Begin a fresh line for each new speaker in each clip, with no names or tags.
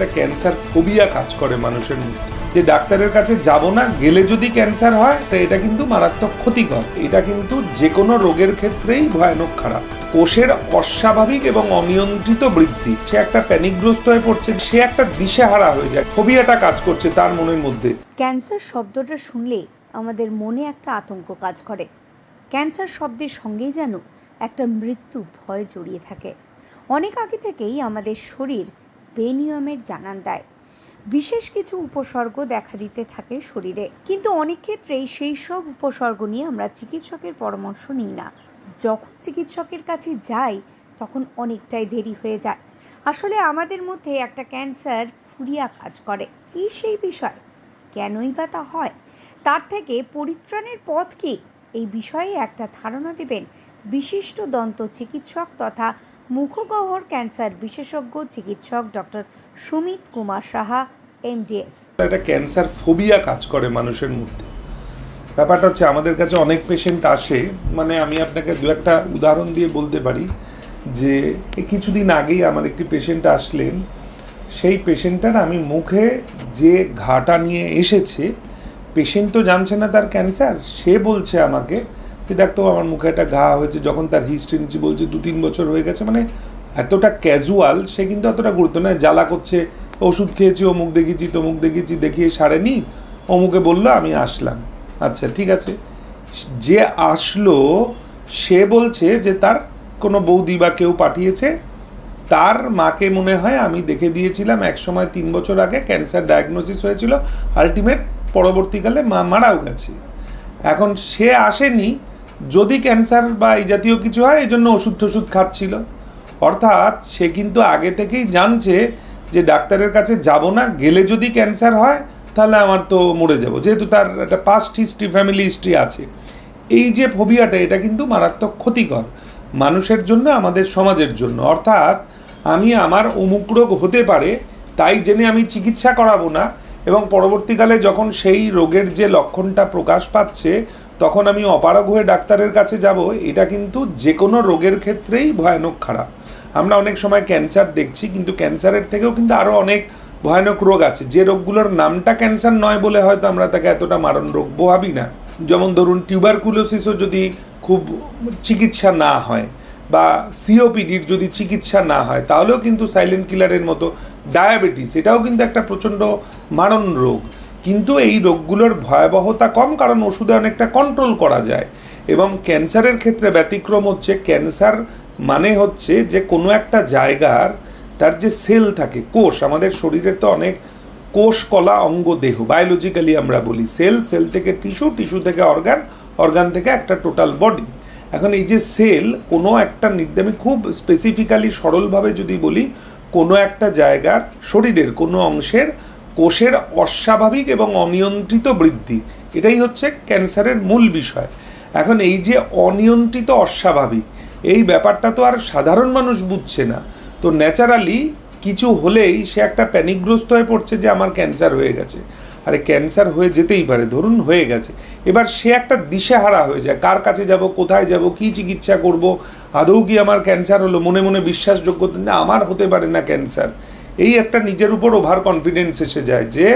একটা cancer phobia কাজ করে মানুষের মধ্যে, যে ডাক্তারের কাছে যাব না, গেলে যদি ক্যান্সার হয় তো এটা কিন্তু মারাত্মক ক্ষতিকর। এটা কিন্তু যে কোনো রোগের ক্ষেত্রেই ভয়ানক খারাপ। কোষের অস্বাভাবিক এবং অনিয়ন্ত্রিত বৃদ্ধি, সে একটা প্যানিকগ্রস্ত হয়ে পড়ছে, সে একটা দিশেহারা হয়ে যায়, ফোবিয়াটা কাজ করছে তার মনের মধ্যে।
ক্যান্সার শব্দটা শুনলে আমাদের মনে একটা আতঙ্ক কাজ করে। ক্যান্সার শব্দের সঙ্গেই যেন একটা মৃত্যু ভয় জড়িয়ে থাকে। অনেক আগে থেকেই আমাদের শরীর বেনিয়মের জানান দেয়, বিশেষ কিছু উপসর্গ দেখা দিতে থাকে শরীরে, কিন্তু অনেক ক্ষেত্রেই সেই সব উপসর্গ নিয়ে আমরা চিকিৎসকের পরামর্শ নিই না। যখন চিকিৎসকের কাছে যাই তখন অনেকটাই দেরি হয়ে যায়। আসলে আমাদের মধ্যে একটা ক্যান্সার ফুরিয়া কাজ করে। কি সেই বিষয়, কেনই বা তা হয়, তার থেকে পরিত্রাণের পথ কি, এই বিষয়ে একটা ধারণা দেবেন বিশিষ্ট দন্ত চিকিৎসক তথা মুখগহ্বর ক্যান্সার বিশেষজ্ঞ চিকিৎসক ডক্টর সুমিত কুমার সাহা, MDS।
একটা ক্যান্সার ফোবিয়া কাজ করে মানুষের মধ্যে। ব্যাপারটা হচ্ছে, আমাদের কাছে অনেক পেশেন্ট আসে, মানে আমি আপনাকে দু একটা উদাহরণ দিয়ে বলতে পারি যে কিছুদিন আগেই আমার একটি পেশেন্ট আসলেন। সেই পেশেন্টটার আমি মুখে যে ঘাটা নিয়ে এসেছে, পেশেন্ট তো জানছে না তার ক্যান্সার, সে বলছে আমাকে যে ডাক্তার আমার মুখে একটা ঘা হয়েছে। যখন তার হিস্ট্রি নিচ্ছি বলছে 2-3 বছর হয়ে গেছে। মানে এতটা ক্যাজুয়াল, সে কিন্তু অতটা গুরুত্ব নেয়। জ্বালা করছে, ওষুধ খেয়েছি, অমুক দেখিয়েছি তমুক দেখিয়েছি, দেখিয়ে সারেনি, অমুকে বললো আমি আসলাম। আচ্ছা ঠিক আছে, যে আসলো সে বলছে যে তার কোনো বৌদি বা কেউ পাঠিয়েছে, তার মাকে মনে হয় আমি দেখে দিয়েছিলাম এক সময় 3 বছর আগে, ক্যান্সার ডায়াগনোসিস হয়েছিল, আলটিমেট পরবর্তীকালে মা মারাও গেছে। এখন সে আসেনি, যদি ক্যান্সার বা এই জাতীয় কিছু হয় এই জন্য ওষুধ টষুধ খাচ্ছিল। অর্থাৎ সে কিন্তু আগে থেকেই জানছে যে ডাক্তারের কাছে যাব না, গেলে যদি ক্যান্সার হয় তাহলে আমার তো মরে যাব, যেহেতু তার একটা পাস্ট হিস্ট্রি, ফ্যামিলি হিস্ট্রি আছে। এই যে ফোবিয়াটা, এটা কিন্তু মারাত্মক ক্ষতিকর মানুষের জন্য, আমাদের সমাজের জন্য। অর্থাৎ আমি আমার অমুক রোগ হতে পারে তাই জেনে আমি চিকিৎসা করাবো না, এবং পরবর্তীকালে যখন সেই রোগের যে লক্ষণটা প্রকাশ পাচ্ছে তখন আমি অপারগ হয়ে ডাক্তারের কাছে যাব। এটা কিন্তু যে কোনো রোগের ক্ষেত্রেই ভয়ানক খারাপ। আমরা অনেক সময় ক্যান্সার দেখছি, কিন্তু ক্যান্সারের থেকেও কিন্তু আরও অনেক ভয়ানক রোগ আছে, যে রোগগুলোর নামটা ক্যান্সার নয় বলে হয়তো আমরা তাকে এতটা মারণ রোগ ভাবি না। যেমন ধরুন টিউবারকুলোসিসও যদি খুব চিকিৎসা না হয়, বা সিওপিডির যদি চিকিৎসা না হয়, তাহলেও কিন্তু সাইলেন্ট কিলারের মতো ডায়াবেটিস, এটাও কিন্তু একটা প্রচণ্ড মারণ রোগ। কিন্তু এই রোগগুলোর ভয়াবহতা কম, কারণ ওষুধে অনেকটা কন্ট্রোল করা যায়। এবং ক্যান্সারের ক্ষেত্রে ব্যতিক্রম হচ্ছে, ক্যান্সার মানে হচ্ছে যে কোনো একটা জায়গার তার যে সেল থাকে, কোষ, আমাদের শরীরের তো অনেক কোষ কলা অঙ্গ দেহ, বায়োলজিক্যালি আমরা বলি সেল, সেল থেকে টিস্যু, টিস্যু থেকে অর্গান, অর্গান থেকে একটা টোটাল বডি। এখন এই যে সেল, কোনো একটা আমি খুব স্পেসিফিক্যালি সরলভাবে যদি বলি, কোনো একটা জায়গার শরীরের কোনো অংশের কোষের অস্বাভাবিক এবং অনিয়ন্ত্রিত বৃদ্ধি, এটাই হচ্ছে ক্যান্সারের মূল বিষয়। এখন এই যে অনিয়ন্ত্রিত অস্বাভাবিক, এই ব্যাপারটা তো আর সাধারণ মানুষ বুঝছে না। তো ন্যাচারালি কিছু হলেই সে একটা প্যানিকগ্রস্ত হয়ে পড়ছে যে আমার ক্যান্সার হয়ে গেছে। আরে ক্যান্সার হয়ে যেতেই পারে, ধরুন হয়ে গেছে, এবার সে একটা দিশেহারা হয়ে যায়, কার কাছে যাব, কোথায় যাব, কি চিকিৎসা করব, আদৌ কি আমার ক্যান্সার হলো, মনে মনে বিশ্বাসযোগ্যতা না, আমার হতে পারে না ক্যান্সার। এই একটা নিজের উপর ওভার কনফিডেন্স এসে যায়, যে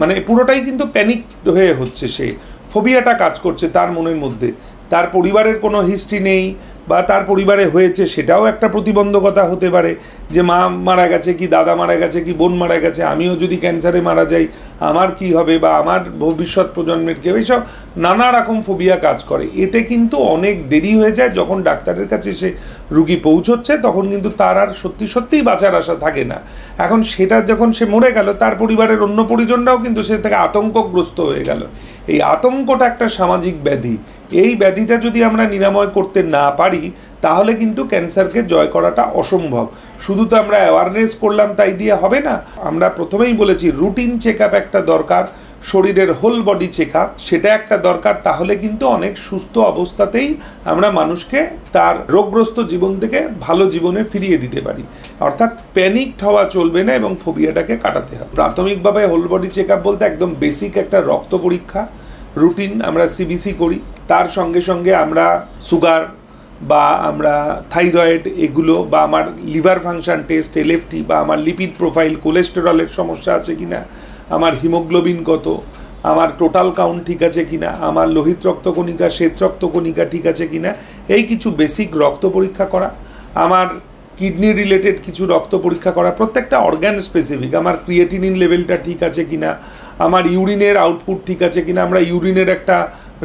মানে পুরোটাই কিন্তু প্যানিক হয়ে হচ্ছে, সে ফোবিয়াটা কাজ করছে তার মনের মধ্যে। তার পরিবারের কোনো হিস্ট্রি নেই, বা তার পরিবারে হয়েছে সেটাও একটা প্রতিবন্ধকতা হতে পারে, যে মা মারা গেছে, কি দাদা মারা গেছে, কি বোন মারা গেছে, আমিও যদি ক্যান্সারে মারা যাই আমার কি হবে, বা আমার ভবিষ্যৎ প্রজন্মের কেউ, এইসব নানা রকম ফোবিয়া কাজ করে। এতে কিন্তু অনেক দেরি হয়ে যায়। যখন ডাক্তারের কাছে সে রুগী পৌঁছচ্ছে তখন কিন্তু তার আর সত্যি সত্যিই বাঁচার আশা থাকে না। এখন সেটা যখন সে মরে গেল, তার পরিবারের অন্য পরিজনরাও কিন্তু সে থেকে আতঙ্কগ্রস্ত হয়ে গেল। এই আতঙ্কটা একটা সামাজিক ব্যাধি। এই ব্যাধিটা যদি আমরা নিরাময় করতে না পারি তাহলে কিন্তু ক্যান্সারকে জয় করাটা অসম্ভব। শুধু তো আমরা অ্যাওয়ারনেস করলাম তাই দিয়ে হবে না। আমরা প্রথমেই বলেছি রুটিন চেক আপ একটা দরকার, শরীরের হোল বডি চেক আপ সেটা একটা দরকার। তাহলে কিন্তু অনেক সুস্থ অবস্থাতেই আমরা মানুষকে তার রোগগ্রস্ত জীবন থেকে ভালো জীবনে ফিরিয়ে দিতে পারি। অর্থাৎ প্যানিক হওয়া চলবে না এবং ফোবিয়াটাকে কাটাতে হবে। প্রাথমিকভাবে হোল বডি চেক আপ বলতে একদম বেসিক একটা রক্ত পরীক্ষা রুটিন আমরা সিবিসি করি, তার সঙ্গে সঙ্গে আমরা সুগার বা আমরা থাইরয়েড এগুলো, বা আমার লিভার ফাংশন টেস্ট এলএফটি, বা আমার লিপিড প্রোফাইল, কোলেস্টেরলের সমস্যা আছে কিনা, আমার হিমোগ্লোবিন কত, আমার টোটাল কাউন্ট ঠিক আছে কিনা, আমার লোহিত রক্তকণিকা শ্বেত রক্তকণিকা ঠিক আছে কিনা, এই কিছু বেসিক রক্ত পরীক্ষা করা, আমার কিডনি রিলেটেড কিছু রক্ত পরীক্ষা করা, প্রত্যেকটা অর্গান স্পেসিফিক, আমার ক্রিয়েটিনিন লেভেলটা ঠিক আছে কিনা, আমার ইউরিনের আউটপুট ঠিক আছে কিনা, আমরা ইউরিনের একটা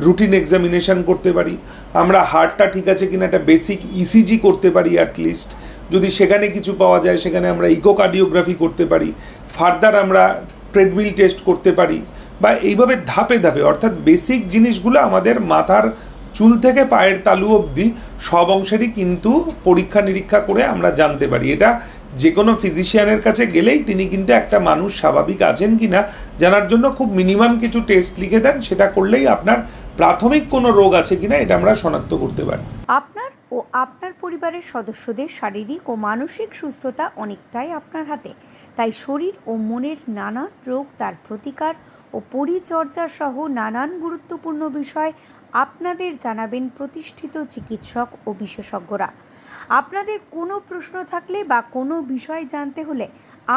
রুটিন এক্সামিনেশন করতে পারি, আমরা হার্টটা ঠিক আছে কিনা একটা বেসিক ইসিজি করতে পারি অ্যাটলিস্ট, যদি সেখানে কিছু পাওয়া যায় সেখানে আমরা ইকোকার্ডিওগ্রাফি করতে পারি, ফার্দার আমরা ট্রেডমিল টেস্ট করতে পারি, বা এইভাবে ধাপে ধাপে, অর্থাৎ বেসিক জিনিসগুলো আমাদের মাথার চুল থেকে পায়ের তালু অবধি সব অংশেরই কিন্তু পরীক্ষা নিরীক্ষা করে আমরা জানতে পারি। এটা যে কোনো ফিজিশিয়ানের কাছে গেলেই তিনি কিন্তু একটা মানুষ স্বাভাবিক আছেন কি না জানার জন্য খুব মিনিমাম কিছু টেস্ট লিখে দেন, সেটা করলেই আপনার প্রাথমিক কোনো রোগ আছে কিনা এটা আমরা শনাক্ত করতে পারি।
আপনার ও আপনার পরিবারের সদস্যদের শারীরিক ও মানসিক সুস্থতা অনেকটাই আপনার হাতে। তাই শরীর ও মনের নানান রোগ, তার প্রতিকার ও পরিচর্যা সহ নানান গুরুত্বপূর্ণ বিষয় আপনাদের জানাবেন প্রতিষ্ঠিত চিকিৎসক ও বিশেষজ্ঞরা। আপনাদের কোনো প্রশ্ন থাকলে বা কোনো বিষয় জানতে হলে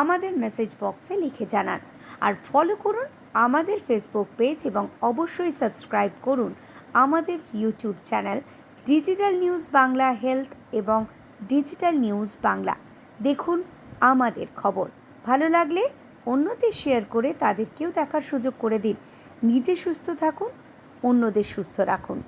আমাদের মেসেজ বক্সে লিখে জানান। আর ফলো করুন আমাদের ফেসবুক পেজ এবং অবশ্যই সাবস্ক্রাইব করুন আমাদের YouTube channel digital news Bangla health এবং ডিজিটাল নিউজ বাংলা। দেখুন আমাদের খবর। ভালো লাগলে অন্যদের শেয়ার করে তাদেরকেও দেখার সুযোগ করে দিন। নিজে সুস্থ থাকুন, অন্যদের সুস্থ রাখুন।